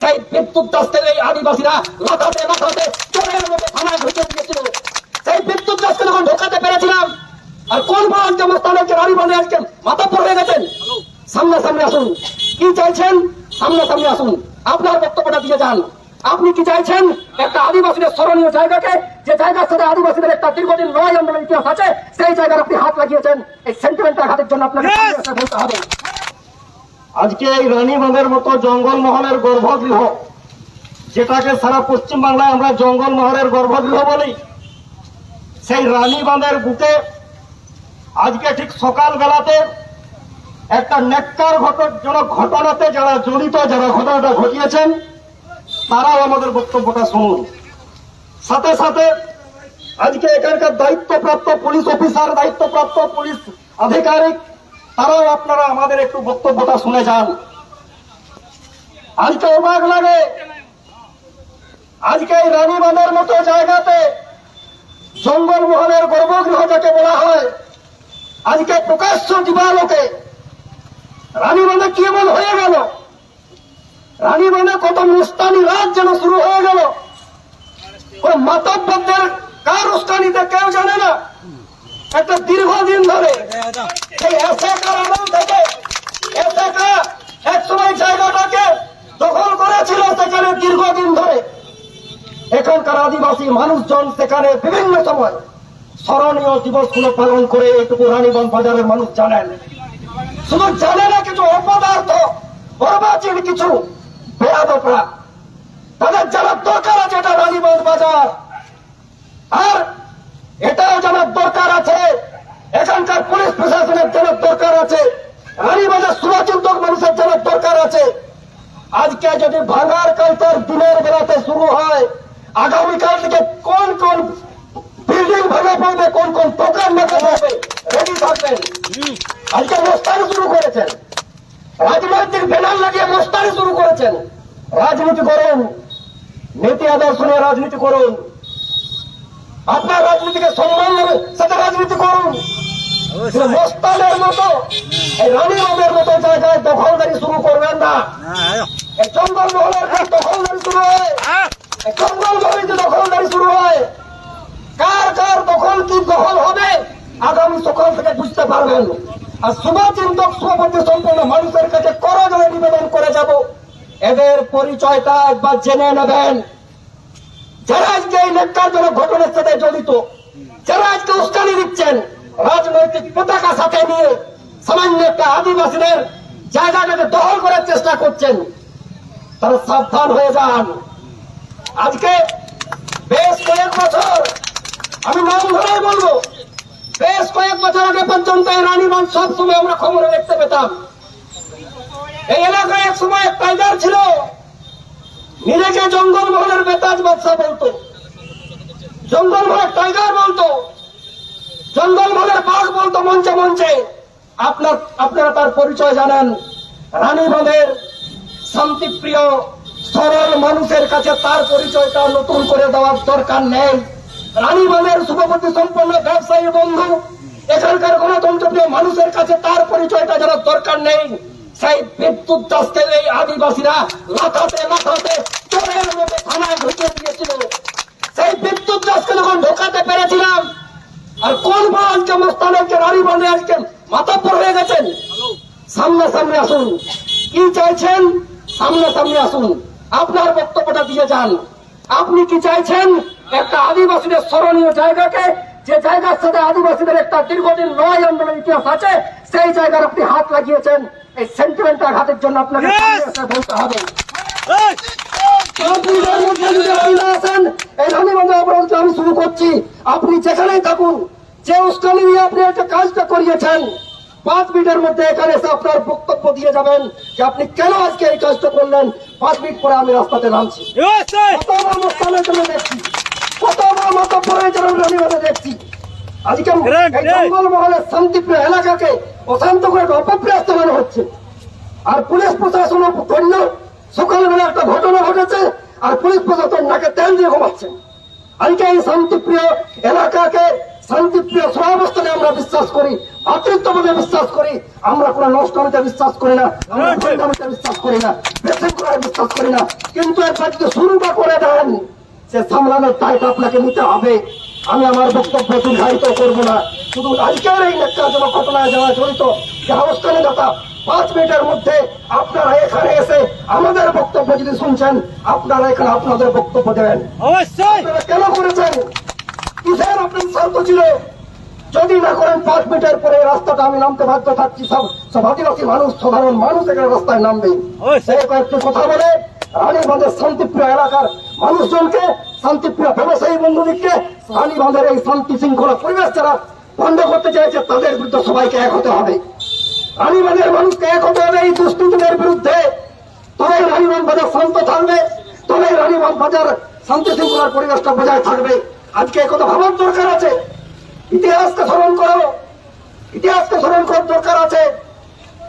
সেই বিদ্যুৎ দাসদের এই আদিবাসীরা লাথাতে লাথাতে চোরের মতো থানায় ঢুকে দিয়েছিল। সেই বিদ্যুৎ দাসকে যখন ঢোকাতে পেরেছিলাম, আর কোন ভারত আজকে রানী বলে আজকে মাথা পড়ে গেছেন। সামনে সামনে আসুন, কি চাইছেন সামনে সামনে আসুন, আপনার বক্তব্যটা দিয়ে যান। আপনি কি চাইছেন একটা আদিবাসীদের স্মরণীয় জায়গাকে, যে জায়গার সাথে আদিবাসীদের একটা দীর্ঘদিন লড়াই আন্দোলনের ইতিহাস আছে, সেই জায়গার আপনি হাত লাগিয়েছেন। এই সেন্টিমেন্টাল হাতের জন্য আপনাকে বলতে হবে। আজকে এই রানীবাঁধের মতো জঙ্গলমহলের গর্ভগৃহ, যেটাকে সারা পশ্চিম বাংলায় আমরা জঙ্গলমহলের গর্ভগৃহ বলি, সেই রানীবাঁধের বুকে আজকে ঠিক সকাল বেলাতে একটা ন্যাক্কারজনক ঘটনাতে যারা জড়িত, যারা ঘটনাটা ঘটিয়েছেন, তারাও আমাদের বক্তব্যটা শুনুন। সাথে সাথে আজকে এখানকার দায়িত্বপ্রাপ্ত পুলিশ অফিসার, দায়িত্বপ্রাপ্ত পুলিশ আধিকারিক, তারাও আপনারা আমাদের একটু বক্তব্যটা শুনে যান। আজকে অবাক লাগে, আজকে এই রানীবাঁধের মতো জায়গাতে জঙ্গলমহলের গর্ভগৃহ যাকে বলা হয়, আজকে প্রকাশ্য দিবালোকে রানীবাঁধে কি এমন হয়ে গেল? রানীবাঁধে কত মুস্তানি রাত যেন শুরু হয়ে গেল। কোন মাতব্বরদের কার উস্কানিতে কেউ জানে না। একটা দীর্ঘদিন ধরে এই এসএকার আমল থেকে এসএকা একসময় জায়গাটাকে দখল করেছিল, সেখানে দীর্ঘদিন ধরে এখানকার আদিবাসী মানুষজন সেখানে বিভিন্ন সময় স্মরণীয় দিবসগুলো পালন করে। এটুকু রানীবাঁধ বাজারের মানুষ জানেন। শুধু জানে না কিছু অপদার্থ বর্বাচীন কিছু বেয়াদবরা, তাদের জানার দরকার আছে এটা রানীবাঁধ বাজার। আর এটাও জানার দরকার আছে, এখানকার পুলিশ প্রশাসনের জানার দরকার আছে, রানীবাঁধের সুরাচিন্তক মানুষের জানার দরকার আছে। আজকে যদি ভাঙার কালচার দিনের বেলাতে শুরু হয়, আগামীকাল থেকে কোন কোন বিল্ডিং ভাঙা পড়বে, কোন কোন দোকান ভাঙা পড়বে, রেডি থাকবেন। আজকে মোস্তানি শুরু করেছেন, রাজনৈতিক ব্যানার লাগিয়ে মোস্তানি শুরু করেছেন। রাজনীতি করুন, নীতি আদর্শ নিয়ে রাজনীতি করুন, আপনার রাজনীতিকে সম্মানের সাথে রাজনীতি করুন। মোস্তানের মতো এই রানীবাঁধের মতো জায়গায় দখলদারি শুরু করবেন না। এই জঙ্গলমহলের দখলদারি শুরু হয়, জঙ্গলমহলে যে দখলদারি শুরু হয়, কার কার দখল কি দখল হবে আগামী সকাল থেকে বুঝতে পারবেন। আর শুভচিন্তক শুভপতি সম্পন্ন মানুষের কাছে করজোড়ে নিবেদন করে যাব, এদের পরিচয়টা একবার জেনে নেবেন। যারা আজকে এই ন্যাক্কারজনক ঘটনার সাথে জড়িত, যারা আজকে উস্কানি দিচ্ছেন, রাজনৈতিক পতাকা সাথে নিয়ে সামান্য একটা আদিবাসীদের জায়গাটাকে দখল করার চেষ্টা করছেন, তারা সাবধান হয়ে যান। আজকে বেশ কয়েক বছর, আমি নাম ধরেই বলবো, বেশ কয়েক বছর আগে পর্যন্ত এই রানীবাঁধ সবসময় আমরা খবরে দেখতে পেতাম। এই এলাকায় এক সময় এক টাইগার ছিল, নিজেকে জঙ্গলমহলের বেতাজ বাদশা বলতো, জঙ্গলমহলের টাইগার বলতো, জঙ্গলমহলের বাঘ বলতো মঞ্চে মঞ্চে। আপনারা তার পরিচয় জানেন। রানীবাঁধের শান্তিপ্রিয় সরল মানুষের কাছে তার পরিচয়টা নতুন করে দেওয়ার দরকার নেই। রানীবাঁধের শুভপতি সম্পন্ন ব্যবসায়ী বন্ধু, এখানকার গণতন্ত্রপ্রিয় মানুষের কাছে তার পরিচয়টা জানার দরকার নেই। সেই বিদ্যুৎ দাসদের এই আদিবাসীরা লাথাতে লাথাতে চোরের মতো থানায় ঢুকে দিয়েছিল। সেই বিদ্যুৎ দাসকে যখন ঢোকাতে পেরেছিলাম, আর কোন আজকে মস্তানকে রানীবাঁধে আজকে মাথা হয়ে গেছেন। সামনে সামনে আসুন, কি চাইছেন সামনে সামনে আসুন, আপনার বক্তব্যটা দিয়ে যান। আপনি কি চাইছেন একটা আদিবাসীদের স্মরণীয় জায়গাকে, যে জায়গার সাথে আদিবাসীদের একটা দীর্ঘদিন লড়াই আন্দোলনের ইতিহাস আছে, সেই জায়গার আপনি হাত লাগিয়েছেন। এই সেন্টিমেন্টাল হাতের জন্য আপনাকে বলতে হবে। এই রানীবাঁধে অবরোধ আমি শুরু করছি। আপনি যেখানেই থাকুন, যে উস্কানি নিয়ে আপনি একটা কাজটা করিয়েছেন, 5 মিনিটের মধ্যে এখানে এসে আপনার বক্তব্য দিয়ে যাবেন যে আপনি কেন আজকে এই কাজটা করলেন। 5 মিনিট পরে আমি রাস্তাতে নামছি। কত বড় অনুষ্ঠানের জন্য দেখছি, কত বড় মাতব্বরের জন্য রানীবাঁধে দেখছি। আজকে জঙ্গলমহলের শান্তিপ্রিয় এলাকাকে অশান্ত করে অপপ্রয়াস চালানো হচ্ছে। আর পুলিশ প্রশাসন ধন্য, সকালবেলা একটা ঘটনা ঘটেছে, আর পুলিশ প্রশাসন নাকে তেল দিয়ে ঘুমাচ্ছেন। আজকে এই শান্তিপ্রিয় এলাকাকে শান্তিপ্রিয় সহাবস্থানে আমরা বিশ্বাস করি, ভাতৃত্ববোধে বিশ্বাস করি, আমরা কোনো নষ্টমিতে বিশ্বাস করি না, আমরা ভণ্ডামিতে বিশ্বাস করি না, বিশৃঙ্খলায় বিশ্বাস করি না। কিন্তু একবার যদি শুরুটা করে দেন, সে সামলানোর দায়িত্ব আপনাকে নিতে হবে। আমি আমার বক্তব্য দীর্ঘায়িত করবো না, শুধু আজকের এই ন্যাক্কারজনক ঘটনায় যারা জড়িত যে আনুষ্ঠানিক কথা 5 মিনিটের মধ্যে আপনারা এখানে এসে আমাদের বক্তব্য যদি শুনছেন, আপনারা এখানে আপনাদের বক্তব্য দেবেন। আপনারা কেন করেছেন, কিসের আপনার স্বার্থ ছিল? যদি না করেন 5 মিনিটের পরে এই রাস্তাটা আমি নামতে বাধ্য থাকছি। সব আদিবাসী মানুষ, সাধারণ মানুষ এখানে রাস্তায় নামবে। সেই কয়েকটি কথা বলে রানীগঞ্জের শান্তিপ্রিয় এলাকার মানুষজনকে, শান্তিপ্রিয় ব্যবসায়ী বন্ধুদিককে রানীগঞ্জের এই শান্তি শৃঙ্খলা পরিবেশ যারা বন্ধ করতে চাইছে তাদের বিরুদ্ধে সবাইকে এক হতে হবে। রানীগঞ্জের মানুষকে এক হতে হবে এই দুষ্কৃতীদের বিরুদ্ধে। তবেই রানীগঞ্জ বাজার শান্ত থাকবে, তবেই রানীগঞ্জ বাজার শান্তি শৃঙ্খলার পরিবেশটা বজায় থাকবে। আজকে একথা ভাবার দরকার আছে, ইতিহাসকে স্মরণ করো, ইতিহাসকে স্মরণ করার দরকার আছে।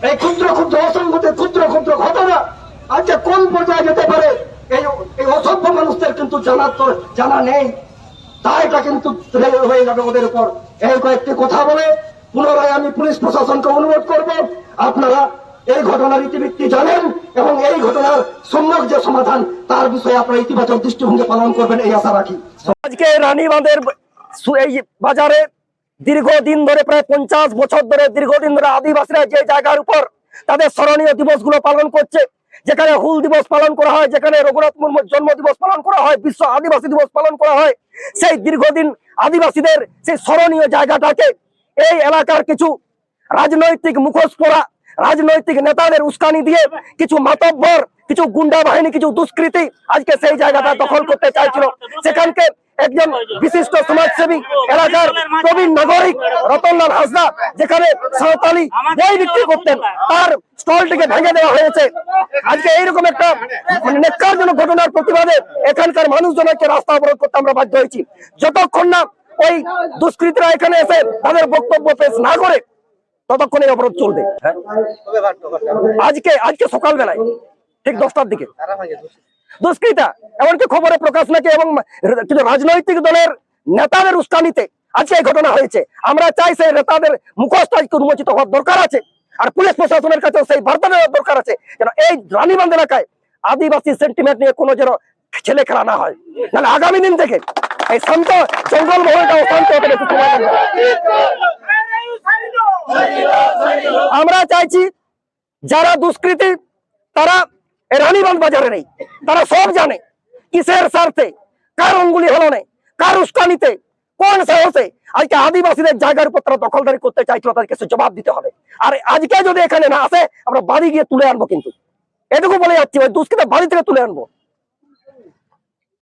এই ক্ষুদ্র ক্ষুদ্র অসংগতির ক্ষুদ্র ক্ষুদ্র ঘটনা আজকে কোন পর্যায়ে যেতে পারে এই অসভ্য মানুষদের কিন্তু জানা নেই। তাই এটা কিন্তু হয়ে যাবে ওদের উপর। এই কয়েকটি কথা বলে পুনরায় আমি পুলিশ প্রশাসনকে অনুরোধ করব, আপনারা এই ঘটনার ইতিবৃত্তি জানেন এবং এই ঘটনার সম্যক যে সমাধান তার বিষয়ে আপনারা ইতিবাচক দৃষ্টিভঙ্গি পালন করবেন, এই আশা রাখি। আজকে রানীবাঁধের এই বাজারে দীর্ঘদিন ধরে, প্রায় 50 বছর ধরে, দীর্ঘদিন ধরে আদিবাসীরা যে জায়গার উপর তাদের স্মরণীয় দিবসগুলো পালন করছে, যেখানে হুল দিবস পালন করা হয়, যেখানে রঘুনাথ মুর্মুর জন্ম দিবস পালন করা হয়, বিশ্ব আদিবাসী দিবস পালন করা হয়, সেই দীর্ঘদিন আদিবাসীদের সেই স্মরণীয় জায়গাটাকে এই এলাকার কিছু রাজনৈতিক মুখোশ পরা রাজনৈতিক নেতাদের উস্কানি দিয়ে কিছু মাতব্বর, কিছু গুন্ডা বাহিনী, কিছু দুষ্কৃতী আজকে সেই জায়গাটা দখল করতে চাইছিল। সেখানকে একজন বিশিষ্ট সমাজসেবী, এলাকার প্রবীণ নাগরিক রতনলাল হাসদা যেখানে সাঁওতালি বই বিক্রি করতেন, তার স্টলটিকে ভেঙে দেওয়া হয়েছে। আজকে এইরকম একটা ন্যাক্কারজনক ঘটনার প্রতিবাদে এখানকার মানুষজনকে রাস্তা অবরোধ করতে আমরা বাধ্য হয়েছি। যতক্ষণ না ওই দুষ্কৃতীরা এখানে এসে তাদের বক্তব্য পেশ না করে ততক্ষণ এই অবরোধ চলবে। আজকে সকালবেলায় ঠিক 10টার দিকে দুষ্কৃতা এমনকি খবরে প্রকাশ নাকি এবং কিছু রাজনৈতিক দলের নেতাদের উস্কানিতে আজকে এই ঘটনা হয়েছে। আমরা চাই সেই নেতাদের মুখোশটা আজকে উন্মোচিত হওয়ার দরকার আছে, আর পুলিশ প্রশাসনের কাছে সেই বার্তা দেওয়ার দরকার আছে যেন এই রানীবাঁধ এলাকায় আদিবাসী সেন্টিমেন্ট নিয়ে কোনো যেন ছেলে খেলা না হয়, নাহলে আগামী দিন থেকে এই শান্ত জঙ্গল মহলটা অশান্ত হতে বেশি সময় লাগবে না। আমরা চাইছি যারা দুষ্কৃতী তারা রানীবাঁধ বাজারে নেই, তারা সব জানে কিসের স্বার্থে, কার অঙ্গুলি হলনে, কার উস্কানিতে, কোন সাহসে আজকে আদিবাসীদের জায়গার উপর তারা দখলদারি করতে চাইছিল, তাদেরকে জবাব দিতে হবে। আর আজকে যদি এখানে না আসে আমরা বাড়ি গিয়ে তুলে আনবো, কিন্তু এটুকু বলে যাচ্ছি ওই দুষ্কৃতী বাড়ি থেকে তুলে আনবো।